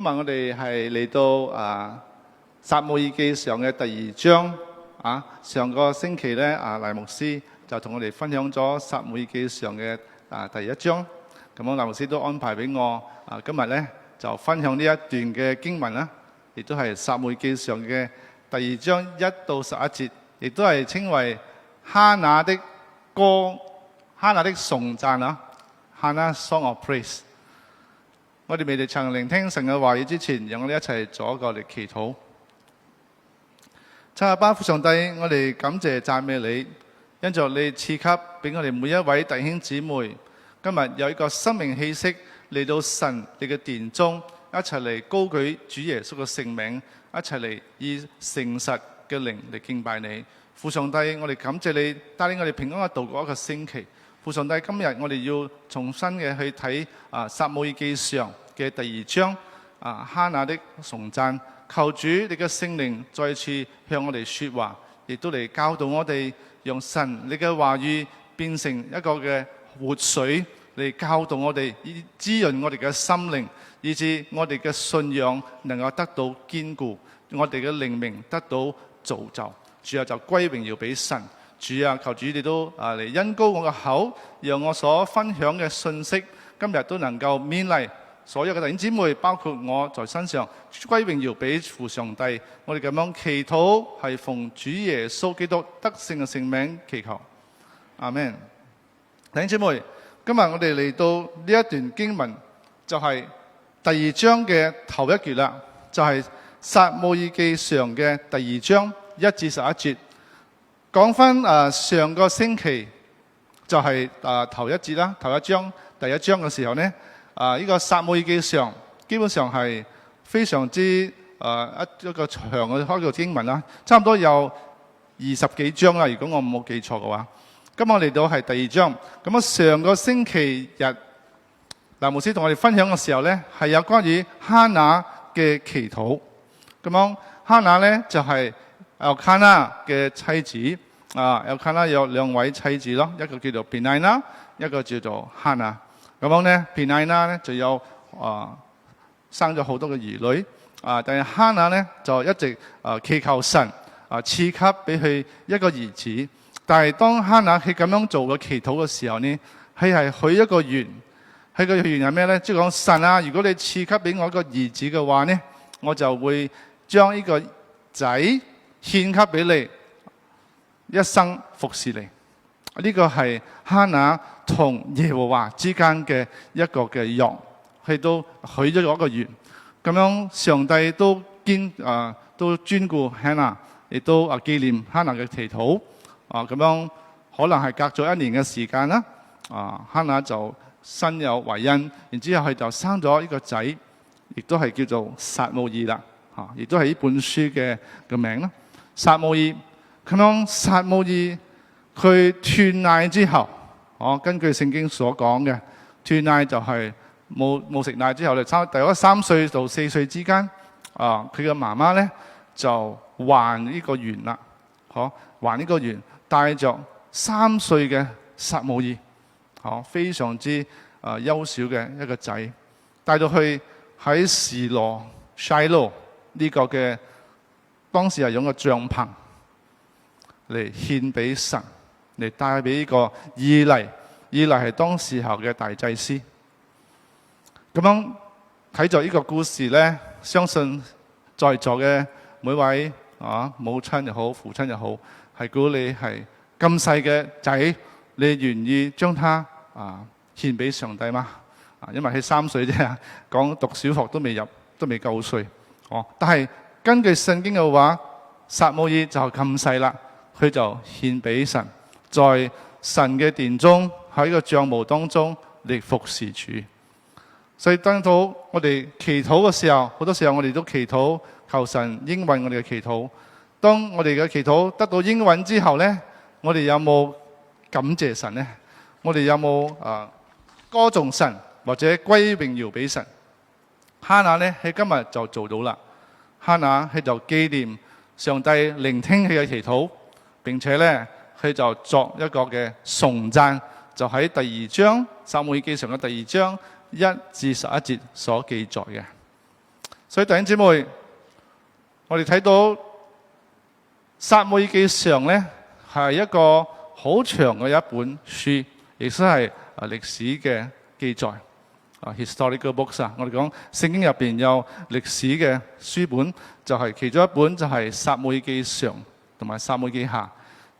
今日我哋係嚟到撒母耳記上嘅第2章上個星期咧黎牧師就同我哋分享咗撒母耳記上嘅第1章，咁黎牧師都安排俾我今日咧就分享呢一段嘅經文啦，亦都係撒母耳記上嘅第2章1到11節，亦都係稱為哈拿的歌、哈拿的頌讚Hannah Song of Praise。我哋未嚟曾聆聽神嘅話語之前，讓我哋一齊做一個嚟祈禱。親愛的父上帝，我哋感謝讚美你，因着你賜給俾我哋每一位弟兄姊妹，今日有一個生命氣息嚟到神你嘅殿中，一齊嚟高舉主耶穌嘅聖名，一齊嚟以誠實嘅靈嚟敬拜你。父上帝，我哋感謝你帶領我哋平安嘅度過一個星期。父上帝，今日我哋要重新嘅去睇撒母耳記上嘅第2章哈拿的頌讚，求主你嘅聖靈再次向我哋說話，亦都嚟教導我哋，用神你嘅話語變成一個嘅活水嚟教導我哋，以滋潤我哋嘅心靈，以致我哋嘅信仰能夠得到堅固，我哋嘅靈命得到造就。主啊，就歸榮耀俾神。主啊，求主你都嚟恩膏我嘅口，讓我所分享嘅信息今日都能夠勉勵所有嘅弟兄姊妹，包括我在身上，歸榮耀俾父上帝。我哋咁樣祈禱係奉主耶穌基督得勝嘅聖名祈求，阿們。弟兄姊妹，今日我哋嚟到呢一段經文，就係第2章嘅頭一節啦，就係撒母耳記上嘅第2章1至11節。講翻上個星期就係頭一節啦，頭一章第1章嘅時候呢，呢個撒母耳記上基本上係非常之一個長嘅開個經文啦，差唔多有20幾章啦，如果我冇記錯嘅話。今日我嚟到係第2章，咁上個星期日黎牧師同我哋分享嘅時候呢，係有關於哈拿嘅祈禱。咁樣哈拿呢就係Elkanah嘅妻子Elkanah有2位妻子咯，一個叫做 Peninnah， 一個叫做 Hannah。咁樣咧 Peninnah 咧就有生咗好多嘅兒女但係 Hannah 咧就一直祈求神賜給俾佢一個兒子。但係當 Hannah 佢咁樣做嘅祈禱嘅時候呢，佢係許一個願，佢個願係咩咧？即係講神啊，如果你賜給俾我一個兒子嘅話呢，我就會將呢個仔獻給俾你，一生服侍你。呢個係哈拿同耶和華之間嘅一個嘅約，佢都許咗一個願。咁樣上帝都專顧哈拿，亦都紀念哈拿嘅祈禱。咁樣可能係隔咗1年嘅時間啦。哈拿就身有懷孕，然之後佢就生咗呢個仔，亦都係叫做撒母耳啦。亦都係呢本書嘅名啦。撒母耳，咁樣撒母耳佢斷奶之後，根據聖經所講嘅，斷奶就係冇食奶之後咧，大概3歲到4歲之間，佢嘅媽媽咧就還呢個願啦，還呢個願，帶着3歲嘅撒母耳，非常之優小嘅一個仔，帶到去喺示羅 Shiloh 呢個嘅。當時係用個帳篷嚟獻俾神，嚟帶俾呢個以利。以利係當時候嘅大祭司。咁樣睇咗呢個故事呢，相信在座嘅每位母親又好，父親又好，係估你係咁細嘅仔，你願意將他獻俾上帝嗎？因為佢3歲啫，講讀小學都未夠歲。但係根據聖經嘅話，撒母耳就咁細啦，佢就獻俾神，在神嘅殿中，喺個帳幕當中嚟服侍主。所以當到我哋祈禱嘅時候，好多時候我哋都祈禱求神應允我哋嘅祈禱。當我哋嘅祈禱得到應允之後呢，我哋有冇感謝神呢？我哋有冇歌頌神或者歸榮耀俾神？哈拿呢，喺今日就做到啦。哈拿佢就紀念上帝聆聽佢嘅祈禱，並且咧佢就作一個嘅頌讚，就喺第2章撒母耳記上嘅第2章1至11節所記載嘅。所以弟兄姊妹，我哋睇到撒母耳記上咧係一個好長嘅一本書，亦都係歷史嘅記載。historical books 我哋講聖經入邊有歷史嘅書本，就係其中一本就係撒母耳記上同埋撒母耳記下，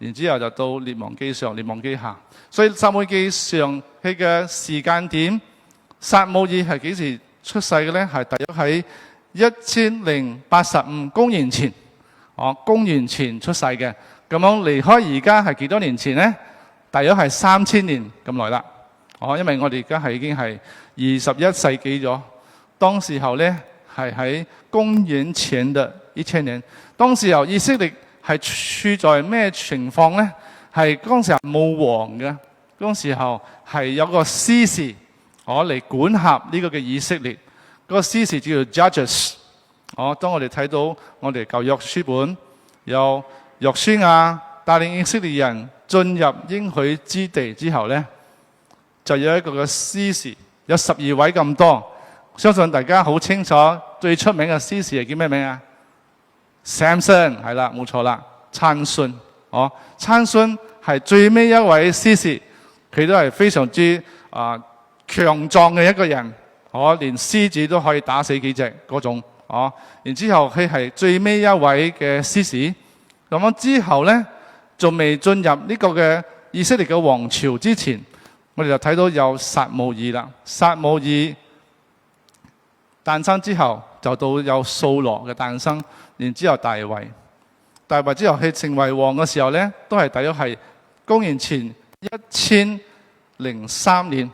然之後就到列王記上、列王記下。所以撒母耳記上佢嘅時間點，撒母耳係幾時出世嘅咧？係大約喺1085公元前，公元前出世嘅。咁樣離開而家係幾多年前咧？大約係3000年咁耐啦。因為我哋而家係已經係21世紀咗，當時候咧係喺公元前嘅1000年。當時候以色列係處在咩情況咧？係當時候冇王嘅，當時候係有個司事嚟管轄呢個嘅以色列。嗰個司事叫做 Judges。當我哋睇到我哋舊約書本有約書亞帶領以色列人進入應許之地之後咧，就有一個嘅司事，有12位咁多。相信大家好清楚，最出名嘅司事係叫咩名啊？ Samson 係啦，冇錯啦，參孫。參孫係最尾一位司事，佢都係非常之強壯嘅一個人。連獅子都可以打死幾隻嗰種。然之後佢係最尾一位嘅司事。咁樣之後咧，仲未進入呢個嘅以色列嘅王朝之前，我哋就睇到有撒母耳啦。撒母耳誕生之後，就到有掃羅嘅誕生，然之後大衛。大衛之後佢成為王嘅時候咧，都係大約係公元前1003年，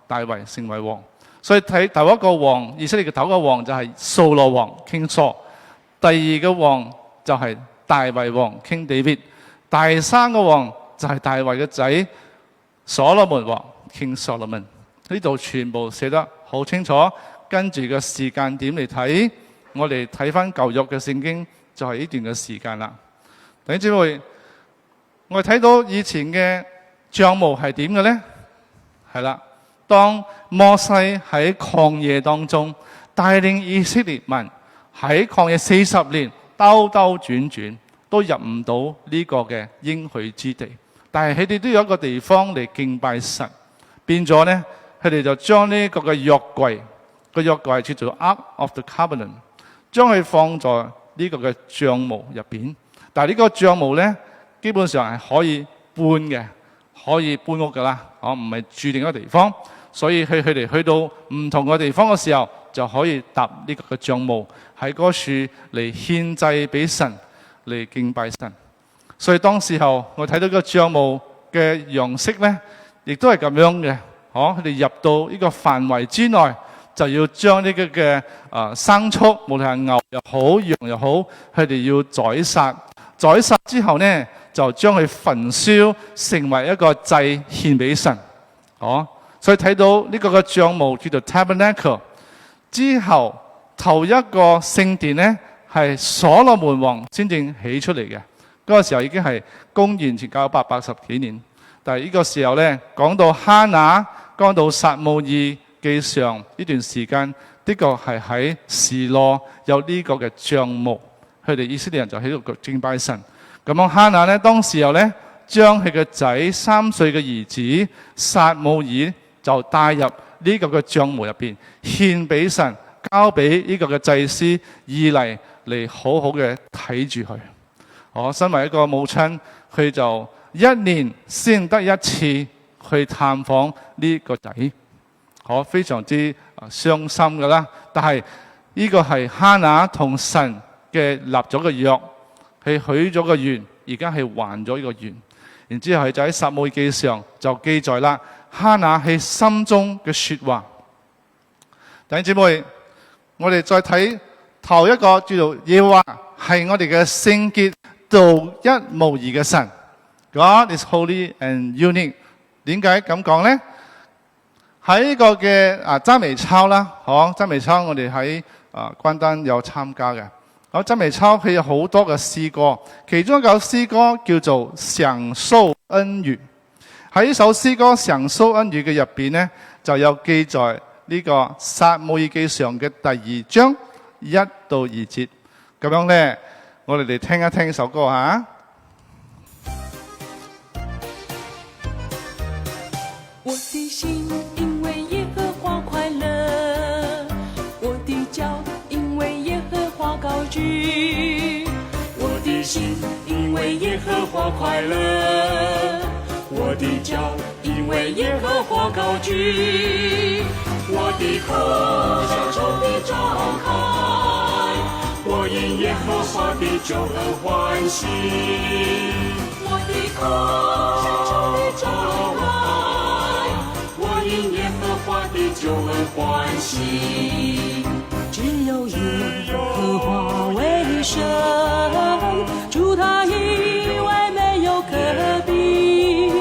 大衛成為王。所以睇頭一個王，以色列嘅頭一個王就係掃羅王 King Saul， 第二個王就係大衛王 King David， 第三個王就係大衛嘅仔所羅門王 King Solomon。 呢度全部寫得好清楚，跟住個時間點嚟睇，我哋睇翻舊約嘅聖經就係呢段嘅時間啦。弟兄姊妹，我哋睇到以前嘅帳幕係點嘅咧？係啦。當摩西喺曠野當中帶領以色列民喺曠野40年兜兜轉轉都入唔到呢個嘅應許之地，但係佢哋都有一個地方嚟敬拜神，變咗咧佢哋就將呢個嘅約櫃，個約櫃叫做 Ark of the Covenant， 將佢放在呢個嘅帳幕入邊。但係呢個帳幕咧基本上係可以搬嘅，可以搬屋噶啦，唔係注定一個地方。所以佢哋去到唔同嘅地方嘅時候，就可以搭呢個嘅帳幕喺嗰處嚟獻祭俾神，嚟敬拜神。所以當時候我睇到個帳幕嘅樣式咧，亦都係咁樣嘅。佢哋入到呢個範圍之內，就要將呢個嘅牲畜，無論係牛又好、羊又好，佢哋要宰殺。宰殺之後咧，就將佢焚燒，成為一個祭獻俾神。所以睇到呢個嘅帳幕叫做 Tabernacle。 之後頭一個聖殿咧係所羅門王先正起出嚟嘅，嗰個時候已經係公元前980幾年。但係呢個時候咧，講到哈拿，講到撒母耳記上呢段時間，的確係喺示羅有呢個嘅帳幕，佢哋以色列人就喺度敬拜神。咁樣哈拿咧，當時候咧將佢嘅仔3歲嘅兒子撒母耳就帶入呢個嘅帳幕入邊，獻俾神，交俾呢個嘅祭司以利嚟好好嘅睇住佢。身為一個母親，佢就1年先得一次去探訪呢個仔，非常之傷心噶啦。但係呢個係哈拿同神嘅立咗嘅約，佢許咗個願，而家係還咗呢個願。然之後佢就喺撒母耳記上就記載啦，哈拿喺心中嘅說話。弟兄姊妹，我哋再睇頭一個叫做耶和華係我哋嘅聖潔獨一無二嘅神。God is holy and unique。點解咁講咧？喺呢個嘅讚美操啦，讚美操我哋喺關丹有參加嘅。讚美操佢有好多嘅詩歌，其中一首詩歌叫做享受恩雨。喺呢首詩歌享受恩雨嘅入邊咧，就有記載呢個撒母耳記上嘅第2章1到2節。咁樣呢，我哋嚟聽一聽首歌嚇。我的心因為耶和華快樂，我的腳因為耶和華高舉。我的心因為耶和華快樂，我的腳因為耶和華高舉。我的口向仇敵張開，我因耶和華的救恩歡喜。我的口向仇敵張開，我因耶和華的救恩歡喜。只有耶和華為神，除他以外沒有可比。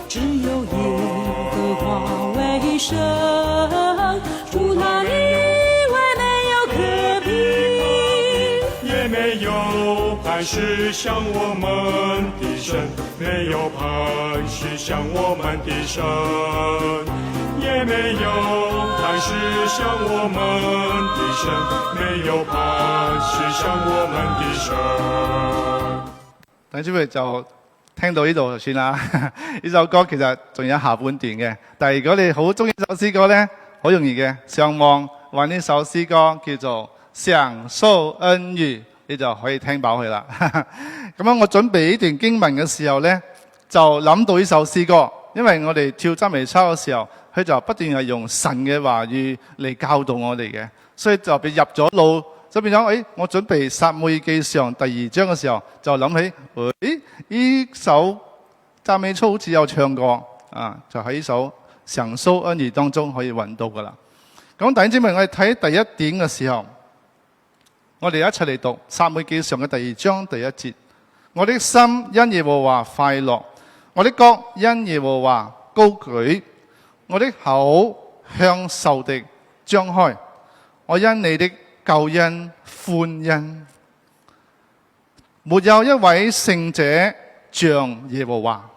只有耶和華為神，除他以外沒有可比。也沒有磐石像我們的神，沒有磐石像我們的神，也沒有磐石像我們的神，沒有磐石像我們的神。等住佢就聽到呢度就算啦。呢首歌其實仲有下半段嘅，但係如果你好中意首詩歌呢，好容易嘅，上網揾呢首詩歌叫做《享受恩雨》，你就可以聽飽佢啦。咁樣我準備呢段經文嘅時候呢，就諗到呢首詩歌，因為我哋跳讚美操嘅時候，佢就不斷係用神嘅話語嚟教導我哋嘅，所以就被入咗腦，就變咗我準備撒母耳記上第2章嘅時候，就諗起呢首讚美操好似有唱過啊，就喺呢首享受恩雨當中可以揾到噶啦。咁弟兄姊妹，我哋睇第一點嘅時候，我哋一齊嚟讀撒母耳記上嘅第2章第1節。我的心因耶和華快樂，我的角因耶和華高舉，我的口向仇敵張開，我因你的救恩歡欣。沒有一位聖者像耶和華，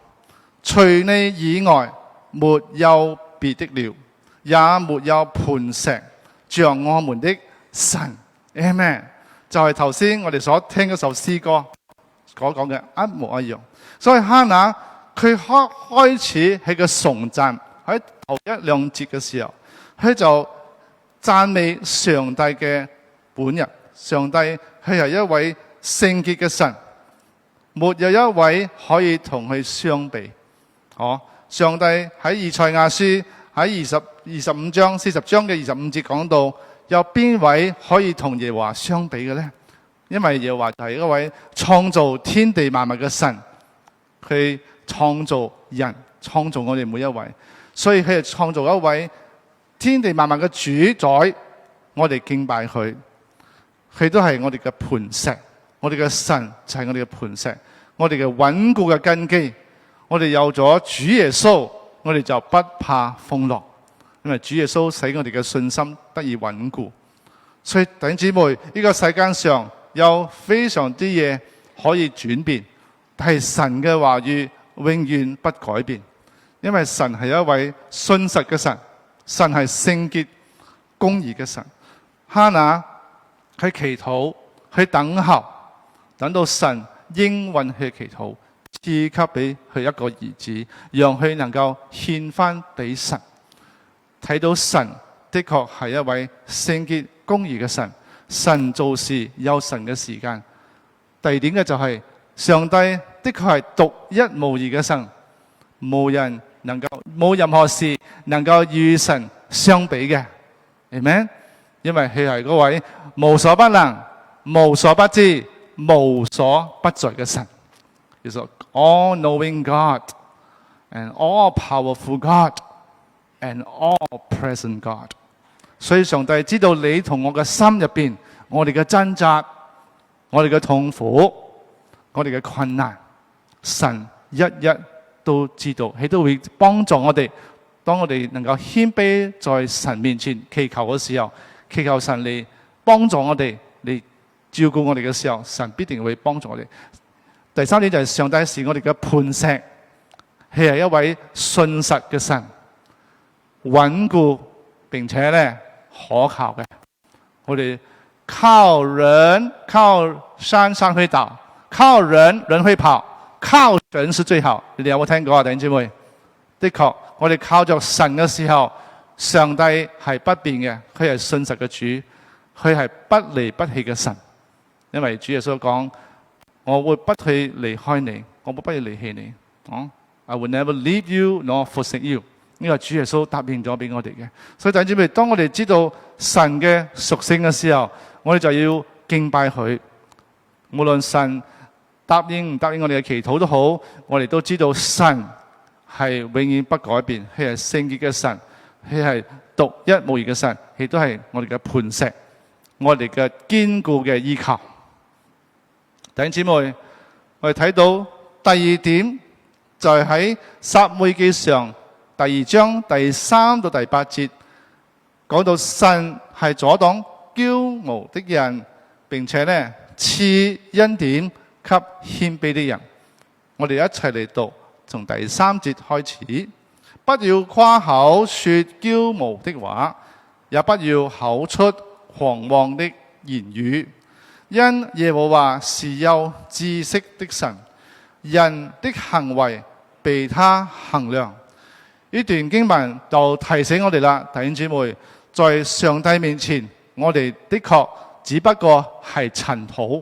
除你以外沒有別的了，也沒有磐石像我們的神。Amen。就係頭先我哋所聽嗰首詩歌所講嘅一模一樣。所以哈拿佢開始喺個頌讚，喺頭1、2節嘅時候，佢就讚美上帝嘅本人。上帝佢係一位聖潔嘅神，沒有一位可以同佢相比。上帝喺以賽亞書喺25章40章嘅25節講到，有邊位可以同耶和華相比嘅呢？因為耶和華就係一位創造天地萬物嘅神，佢創造人，創造我哋每一位，所以佢係創造一位天地萬物嘅主宰，我哋敬拜佢，佢都係我哋嘅磐石，我哋嘅神就係我哋嘅磐石，我哋嘅穩固嘅根基。我哋有咗主耶穌，我哋就不怕風浪，因為主耶穌使我哋嘅信心得以穩固。所以弟兄姊妹，呢個世間上有非常之嘢可以轉變，但係神嘅話語永遠不改變，因為神係一位信實嘅神，神係聖潔公義嘅神。哈拿去祈禱，去等候，等到神應允佢祈禱，賜給俾佢一個兒子，讓佢能夠獻翻俾神。睇到神的確係一位聖潔公義嘅神，神做事有神嘅時間。第二點嘅就係、上帝的確係獨一無二嘅神，冇任何事能夠與神相比嘅。Amen？因為佢係嗰位無所不能、無所不知、無所不在嘅神。其實 all-knowing God and all-powerful God and all-present God。所以上帝知道你同我嘅心入邊，我哋嘅掙扎，我哋嘅痛苦，我哋嘅困難，神一一都知道，佢都會幫助我哋。當我哋能夠謙卑在神面前祈求嘅時候，祈求神嚟幫助我哋，嚟照顧我哋嘅時候，神必定會幫助我哋。第三點就係上帝是我哋嘅磐石，佢係一位信實嘅神，穩固並且咧可靠嘅。我哋靠人靠山，山會倒；靠人，人會跑；靠神是最好。你哋有冇聽過啊，弟兄姊妹？的確，我哋靠着神嘅時候，上帝係不變嘅，佢係信實嘅主，佢係不離不棄嘅神。因為主耶穌講：我會不去離開你，我會不會離棄你。I will never leave you nor forsake you。呢個主耶穌答應咗俾我哋嘅。所以弟兄姊妹，當我哋知道神嘅屬性嘅時候，我哋就要敬拜佢。無論神答應唔答應我哋嘅祈禱都好，我哋都知道神係永遠不改變，佢係聖潔嘅神，佢係獨一無二嘅神，亦都係我哋嘅磐石，我哋嘅堅固嘅依靠。弟兄姊妹，我哋睇到第二點就係喺撒母耳記上第2章第3到第8節，講到神係阻擋驕傲的人，並且呢賜恩典給謙卑的人。我哋一齊嚟讀，從第3節開始。不要誇口說驕傲的話，也不要口出狂妄的言語，因耶和華是有知識的神，人的行為被他衡量。呢段經文就提醒我哋啦，弟兄姊妹，在上帝面前，我哋的確只不過係塵土。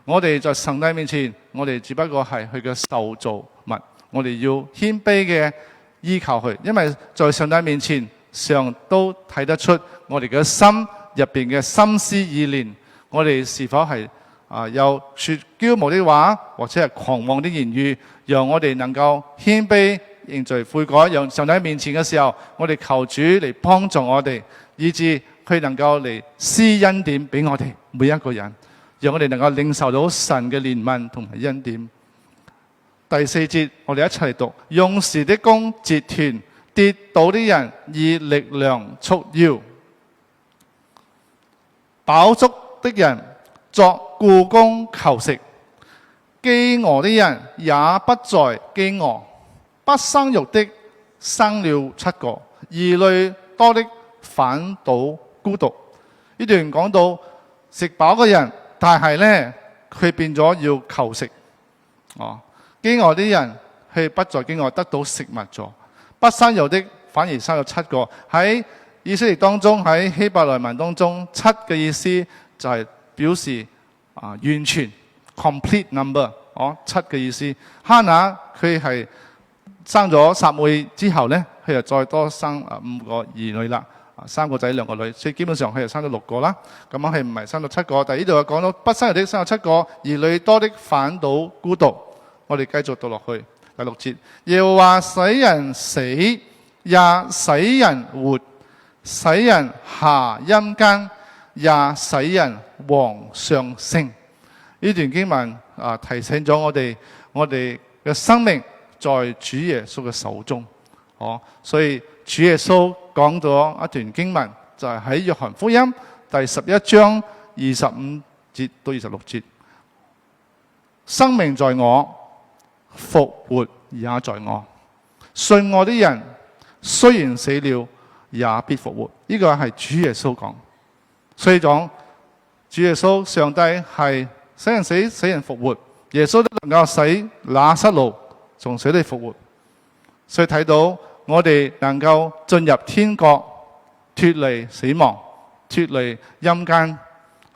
我哋在上帝面前，我哋只不過係佢嘅受造物。我哋要謙卑嘅依靠佢，因為在上帝面前，上都睇得出我哋嘅心入邊嘅心思意念。我哋是否係有說驕傲的話，或者係狂妄的言語，讓我哋能夠謙卑認罪悔改，讓上帝喺面前嘅時候，我哋求主嚟幫助我哋，以致佢能夠嚟施恩典俾我哋每一個人，讓我哋能夠領受到神嘅憐憫同埋恩典。第4節，我哋一齊嚟讀：勇士的弓折斷，跌倒的人以力量束腰，飽足的人作雇工求食，飢餓的人也不再飢餓。不生育的生了7個，兒女多的反倒孤獨。呢段講到食飽嘅人，但係呢，佢變咗要求食。飢餓的人佢不再飢餓，得到食物咗。不生育的反而生咗7個。喺以色列當中，喺希伯來文當中，7嘅意思就係表示完全 complete number。7嘅意思。哈拿佢係生咗撒母耳之後呢，佢就再多生5個兒女啦，3個仔2個女，所以基本上佢就生咗6個啦。咁樣佢唔係生咗7個，但係呢度又講到不生育的生咗7個，兒女多的反倒孤獨。我哋繼續讀落去第6節，耶和華使人死，也使人活，使人下陰間，也使人往上升。呢段經文提醒咗我哋嘅生命在主耶穌嘅手中。所以主耶穌講咗一段經文，就係喺約翰福音第11章25節到26節，生命在我，復活也在我。信我的人雖然死了，也必復活。呢個係主耶穌講。所以講主耶穌，上帝係使人死，使人復活。耶穌都能夠使拿撒路從死裏復活。所以睇到我哋能夠進入天國，脫離死亡，脫離陰間，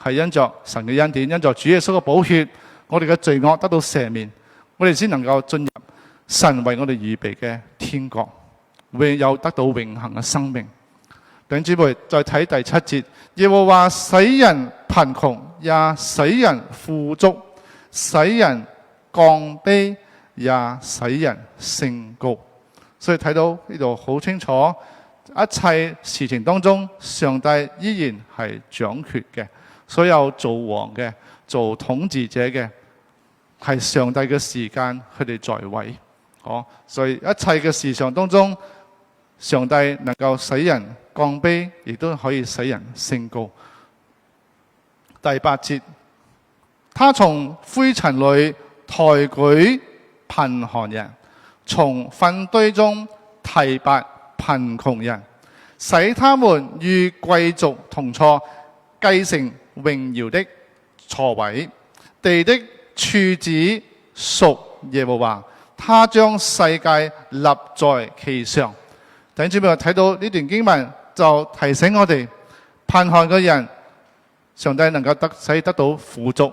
係因着神嘅恩典，因着主耶穌嘅寶血，我哋嘅罪惡得到赦免，我哋先能夠進入神為我哋預備嘅天國，有得到永恆嘅生命。弟兄姊妹，再睇第7節，耶和華使人貧窮，也使人富足，使人降卑，也使人升高。所以睇到呢度好清楚，一切事情當中，上帝依然係掌權嘅。所有做王嘅、做統治者嘅，係上帝嘅時間，佢哋在位。所以一切嘅事上當中，上帝能夠使人降卑，亦都可以使人升高。第8節，他從灰塵裏抬舉貧寒人，從糞堆中提拔貧窮人，使他們與貴族同坐，繼承榮耀的座位，地的柱子屬耶和華，他將世界立在其上。弟兄姊妹，睇到呢段經文就提醒我哋，貧寒嘅人，上帝能夠使得到富足，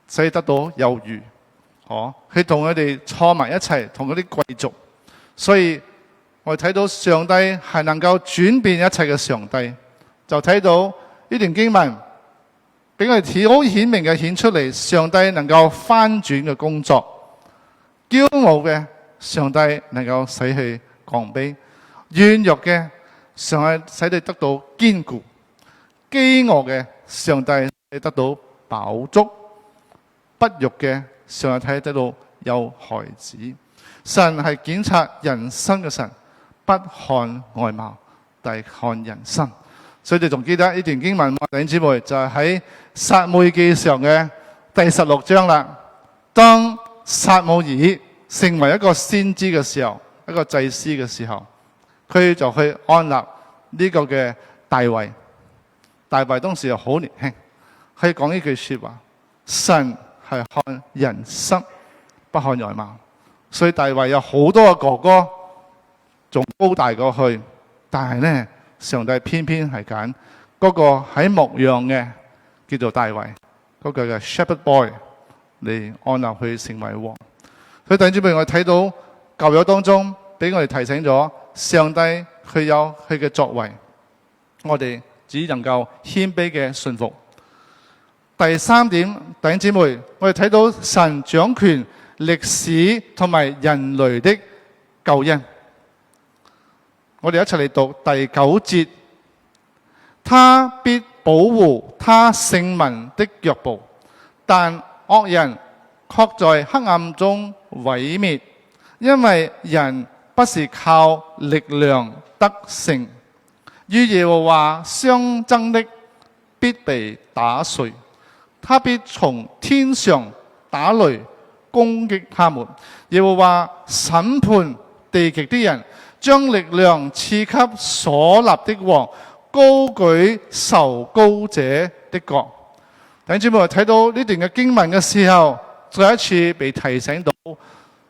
使得到有餘，佢同佢哋坐埋一齊，同嗰啲貴族。所以我哋睇到上帝係能夠轉變一切嘅上帝，就睇到呢段經文俾我哋好顯明嘅顯出嚟，上帝能夠翻轉嘅工作。驕傲嘅上帝能夠使佢降卑，軟弱嘅上帝使佢得到堅固，飢餓嘅上帝使得到飽足，不育嘅上帝睇得到有孩子。神係檢察人生嘅神，不看外貌，但看人生。所以你仲記得呢段經文，弟兄姊妹，就係喺撒母耳記上嘅第16章啦。當撒母耳成為一個先知嘅時候，一個祭司嘅時候，佢就去安立呢個嘅大衛。大衛當時又好年輕，可以講呢句說話：神係看人生，不看外貌。所以大衛有好多個哥哥，仲高大過去，但係呢，上帝偏偏係揀嗰個喺牧羊嘅，叫做大衛，嗰個嘅 shepherd boy 嚟安立佢成為王。所以弟兄姊妹，我睇到舊約當中俾我哋提醒咗，上帝佢有佢嘅作為，我哋只能夠謙卑嘅順服。第3點，弟兄姊妹，我哋睇到神掌權歷史同埋人類的救恩。我哋一齊嚟讀第9節，他必保護他聖民的腳步，但惡人卻在黑暗中毀滅，因為人不是靠力量得勝，與耶和華相爭的必被打碎，他必從天上打雷攻擊他們。耶和華審判地極的人，將力量賜給所立的王，高舉受膏者的角。弟兄姊妹，睇到呢段嘅經文嘅時候，再一次被提醒到，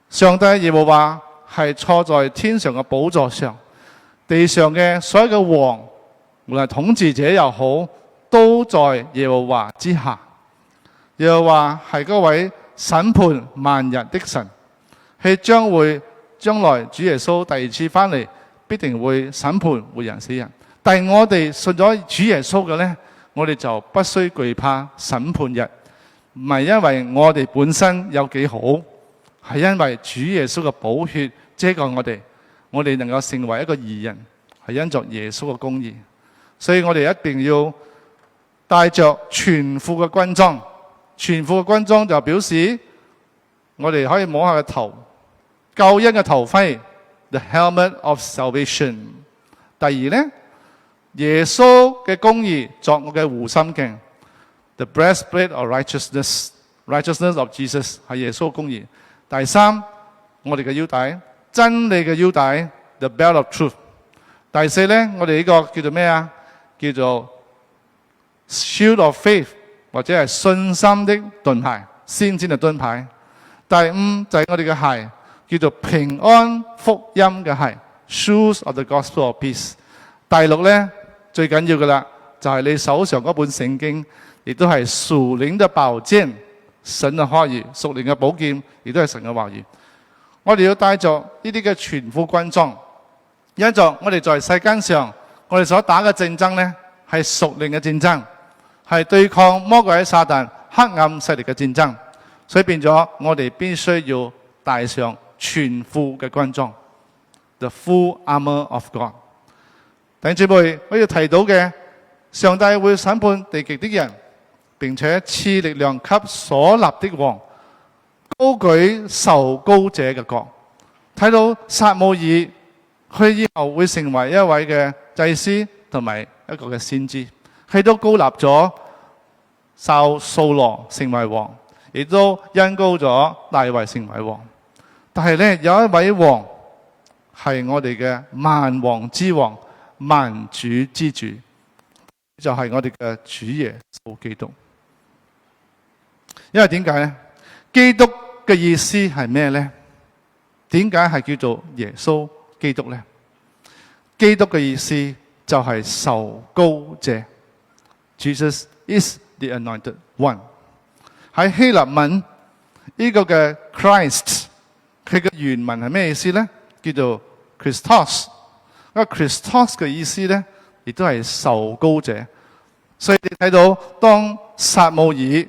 上帝耶和華係坐在天上嘅寶座上，地上嘅所有嘅王，無論統治者又好，都在耶和華之下。耶和華係嗰位審判萬人的神，佢將來主耶穌第2次翻嚟，必定會審判活人死人。但係我哋信咗主耶穌嘅呢，我哋就不需懼怕審判日。唔係因為我哋本身有幾好，係因為主耶穌嘅寶血遮蓋我哋能夠成為一個義人，係因着耶穌嘅公義。所以我哋一定要帶着全副嘅軍裝。全副嘅軍裝就表示我哋可以摸下個頭，救恩嘅頭盔 ，the helmet of salvation。第二呢，耶穌嘅公義作我嘅護心鏡。The breastplate of righteousness of Jesus 係耶穌公義。第3，我哋嘅腰帶，真理嘅腰帶 ，the belt of truth。第4呢，我哋呢個叫做咩啊？叫做 shield of faith， 或者係信心的盾牌，先知嘅盾牌。第5就係我哋嘅鞋，叫做平安福音嘅鞋 ，shoes of the gospel of peace。第6呢，最緊要嘅啦，就係你手上嗰本聖經。亦都係屬靈嘅寶劍，神嘅話語；屬靈嘅寶劍，亦都係神嘅話語。我哋要帶着呢啲嘅全副軍裝，因着我哋在世間上，我哋所打嘅戰爭呢，係屬靈嘅戰爭，係對抗魔鬼撒旦黑暗勢力嘅戰爭。所以變咗，我哋必須要帶上全副嘅軍裝 ，the full armor of God。弟兄姊妹，我要提到嘅，上帝會審判地極的人。並且賜力量給所立的王，高舉受膏者嘅角。睇到撒母耳，佢以後會成為一位嘅祭司同埋一個嘅先知，佢都膏立咗掃羅成為王，亦都恩膏咗大衛成為王。但係呢，有一位王係我哋嘅萬王之王、萬主之主，就係我哋嘅主耶穌基督。因為點解呢？基督嘅意思係咩呢？點解係叫做耶穌基督呢？基督嘅意思就係受膏者。Jesus is the anointed one。喺希臘文呢個嘅 Christ， 佢嘅原文係咩意思呢？叫做 Christos。Christos 嘅意思呢，亦都係受膏者。所以你睇到當撒母耳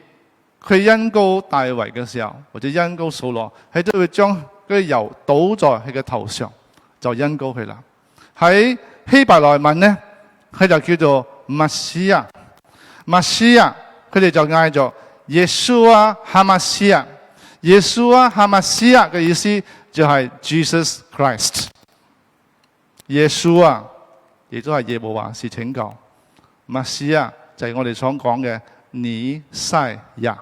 佢恩膏大衛嘅時候，或者恩膏掃羅，佢都會將嗰啲油倒在佢嘅頭上，就恩膏佢啦。喺希伯來文呢，佢就叫做默西亞。默西亞佢哋就嗌做耶穌啊哈馬西亞。耶穌啊哈馬西亞嘅意思就係 Jesus Christ。耶穌啊，亦都係耶和華是拯救。默西亞就係我哋所講嘅彌賽亞。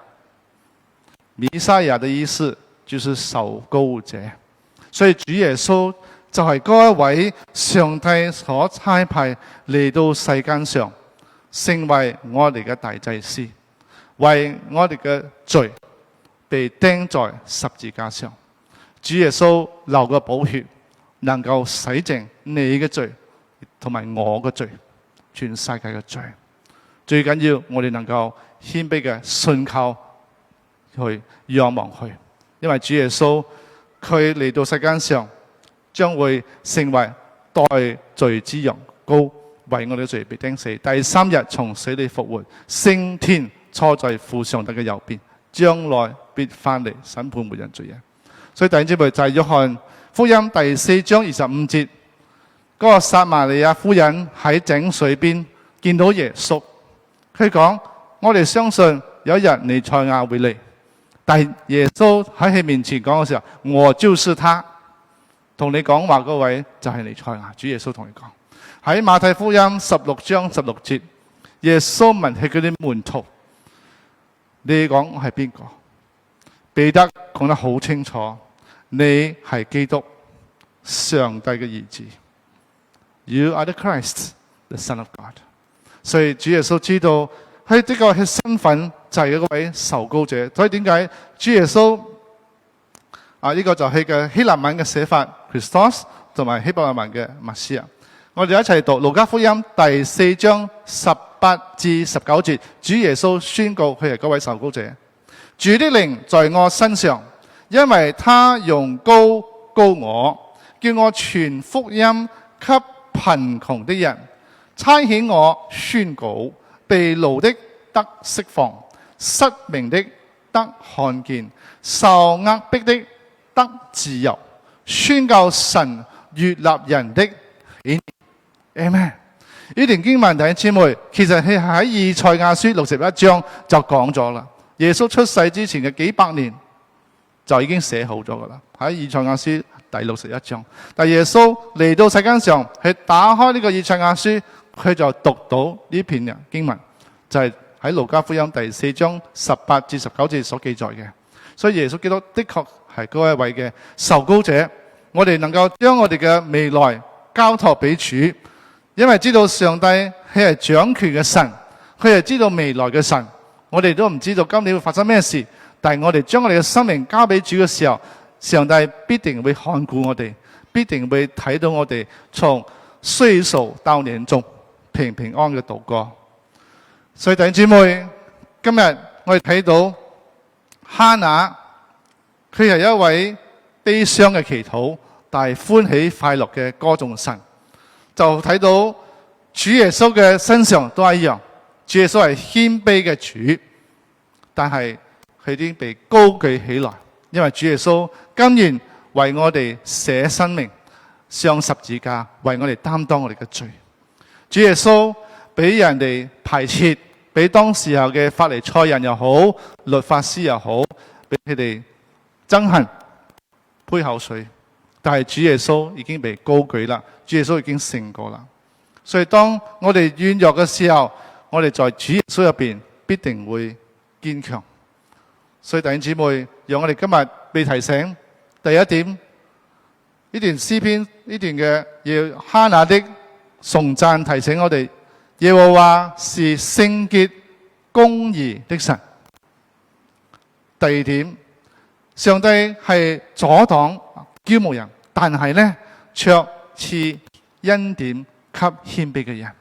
彌賽亞的意思就是受膏者。所以主耶穌就係嗰一位上帝所差派嚟到世間上，成為我哋嘅大祭司，為我哋嘅罪被釘在十字架上。主耶穌流嘅寶血能夠洗淨你嘅罪同埋我嘅罪，全世界嘅罪。最緊要我哋能夠謙卑嘅信靠去仰望佢，因為主耶穌佢嚟到世間上，將會成為代罪之羊羔，為我哋嘅罪被釘死，第3日從死裏復活，升天，坐在父上帝嘅右邊，將來必翻嚟審判沒人罪人。所以弟兄姊妹，就係約翰福音第4章25節，嗰個撒瑪利亞婦人喺井水邊見到耶穌，佢講：我哋相信有一日彌賽亞會嚟。但耶穌喺佢面前講嘅時候，我就是他，同你講話嗰位就係彌賽亞。主耶穌同你講。喺馬太福音16章16節，耶穌問佢嗰啲門徒：你講我係邊個？彼得講得好清楚，你係基督，上帝嘅兒子。You are the Christ, the Son of God。所以主耶穌知道佢呢個嘅身份就係一位受膏者。所以點解主耶穌呢個就係嘅希臘文嘅寫法 Christos 同埋希伯來文嘅默西亞。我哋一齊讀路加福音第4章18至19節，主耶穌宣告佢係嗰位受膏者。主的靈在我身上，因為他用膏膏我，叫我傳福音給貧窮的人，差遣我宣告被擄的得釋放，失明的得看見，受壓迫的得自由，宣告神悅納人的喜。Amen。呢段經文弟兄姊妹，其實係喺以賽亞書61章就講咗啦。耶穌出世之前嘅幾百年就已經寫好咗噶啦，喺以賽亞書第61章。但耶穌嚟到世間上，佢打開呢個以賽亞書，佢就讀到呢篇嘅經文，就係喺路加福音第4章18至19節所記載嘅。所以耶穌基督的確係嗰一位嘅受膏者。我哋能夠將我哋嘅未來交託俾主，因為知道上帝佢係掌權嘅神，佢係知道未來嘅神。我哋都唔知道今年會發生咩事，但係我哋將我哋嘅生命交俾主嘅時候，上帝必定會看顧我哋，必定會睇到我哋從歲數到年終平平安嘅度過。所以弟兄姊妹，今日我哋睇到哈拿，佢係一位悲傷嘅祈禱，但係歡喜快樂嘅歌頌神。就睇到主耶穌嘅身上都一樣，主耶穌係謙卑嘅主，但係佢已經被高舉起來，因為主耶穌甘願為我哋捨生命，上十字架，為我哋擔當我哋嘅罪。主耶穌俾人哋排斥，俾當時候嘅法利賽人又好，律法師又好，俾佢哋憎恨、杯口水。但係主耶穌已經被高舉啦，主耶穌已經勝過啦。所以當我哋軟弱嘅時候，我哋在主耶穌入邊必定會堅強。所以弟兄姊妹，讓我哋今日被提醒，第一點，呢段詩篇呢段嘅要哈拿的頌讚提醒我哋，耶和華是聖潔公義的神。第二點，上帝係阻擋驕傲人，但係呢，卻賜恩典給謙卑嘅人。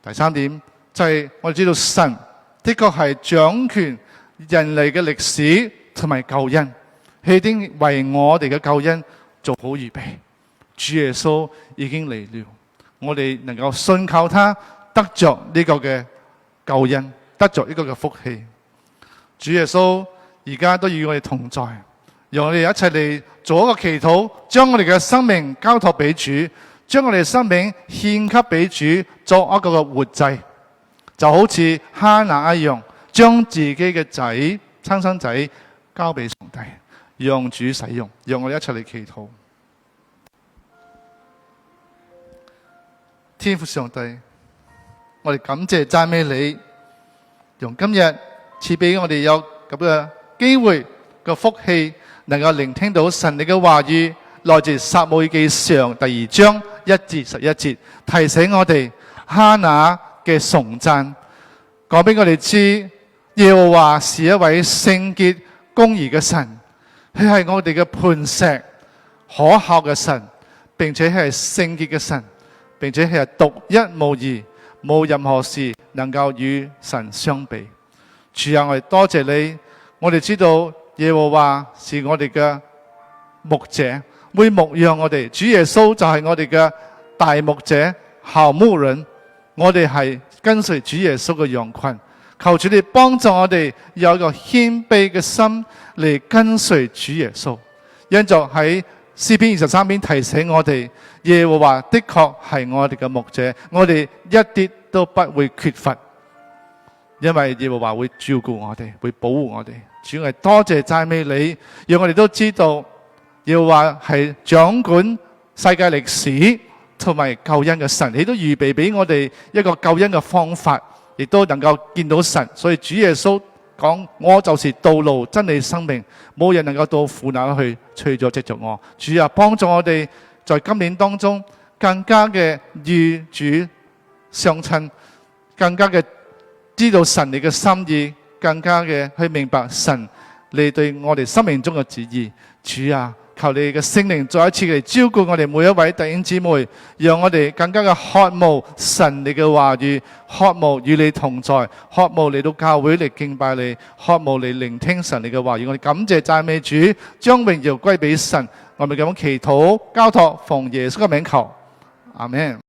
第三點就係我哋知道神的確係掌權人類嘅歷史同埋救恩，佢已經為我哋嘅救恩做好預備。主耶穌已經嚟了，我哋能夠信靠他，得着呢個嘅救恩，得着呢個嘅福氣。主耶穌而家都與我哋同在，讓我哋一齊嚟做一個祈禱，將我哋嘅生命交託俾主，將我哋嘅生命獻給俾主，作一個嘅活祭，就好似哈拿一樣，將自己嘅仔親生仔交俾上帝，讓主使用。讓我哋一齊嚟祈禱。天父上帝，我哋感謝讚美你，用今日賜俾我哋有咁嘅機會嘅福氣，能夠聆聽到神你嘅話語，來自撒母耳記上第2章1至11節，提醒我哋哈拿嘅崇讚，講俾我哋知耶和華是一位聖潔公義嘅神，佢係我哋嘅磐石，可靠嘅神，並且係聖潔嘅神，並且係獨一無二，冇任何事能夠與神相比。主啊，我哋多謝你，我哋知道耶和華是我哋嘅牧者，會牧養我哋。主耶穌就係我哋嘅大牧者，好牧人。我哋係跟隨主耶穌嘅羊群，求主你幫助我哋有一個謙卑嘅心嚟跟隨主耶穌。因就喺詩篇23篇提醒我哋，耶和華的確係我哋嘅牧者，我哋一啲都不會缺乏，因為耶和華會照顧我哋，會保護我哋。主，我哋多謝讚美你，讓我哋都知道耶和華係掌管世界歷史同埋救恩嘅神，你都預備俾我哋一個救恩嘅方法，亦都能夠見到神。所以主耶穌講，我就是道路真理生命，冇人能夠到父那去，除咗藉着我。主啊，幫助我哋在今年當中更加嘅與主相親，更加嘅知道神你嘅心意，更加嘅去明白神你對我哋生命中嘅旨意。主啊，求你嘅聖靈再一次嚟照顧我哋每一位弟兄姊妹，讓我哋更加嘅渴慕神你嘅話語，渴慕與你同在，渴慕嚟到教會嚟敬拜你，渴慕嚟聆聽神你嘅話語。我哋感謝讚美主，將榮耀歸俾神。我哋咁樣祈禱交託，奉耶穌嘅名求，阿們。